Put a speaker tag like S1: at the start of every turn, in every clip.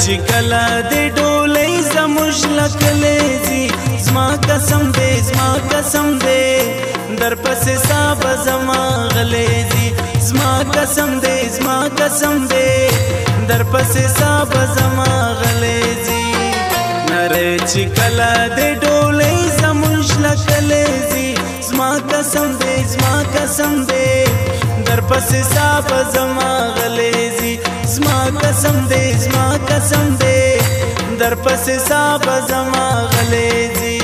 S1: چې کله د ډولۍ زموږ لکلې ځي زما قسم دی زما قسم دی در پسې سابه زما غلې ځي زما قسم دی زما قسم دی در پسې سابه زما غلې ځي نری چې کله د ډولۍ زموږ لکلې ځي زما قسم دی زما قسم دی در پسې سابه زما غلې ځي زما قسم دی زما قسم دی در پسې سابه زما غلې ځي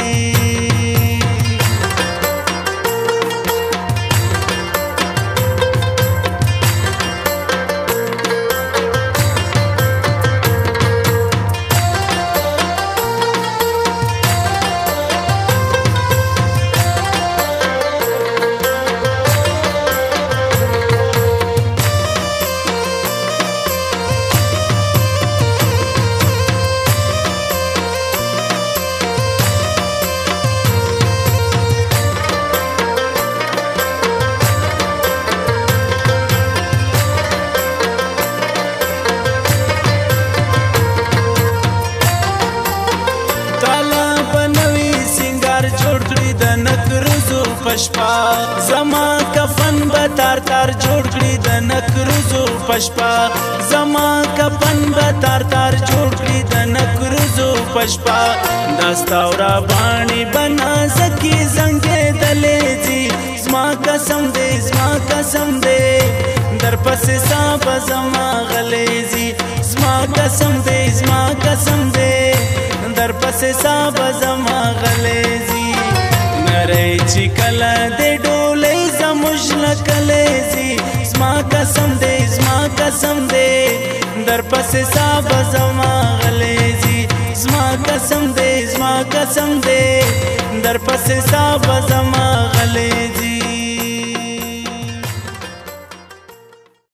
S1: پشپا زما کفن به تار تار جوړ کړي د نکروزو پشپا زما کفن به تار تار جوړ کړي د نکروزو پشپا داستاورا باندې بنا سکی زنګې دلې ځي زما قسم دی زما قسم دی در پسې سابه زما غلې ځي زما قسم دی زما قسم دی در پسې سابه زما غلې ځي نری چې کله د ډولۍ زموږ لکلې ځي زما قسم دی زما قسم دی در پسې سابه زما غلې ځي زما قسم دی زما قسم دی در پسې سابه زما غلې ځي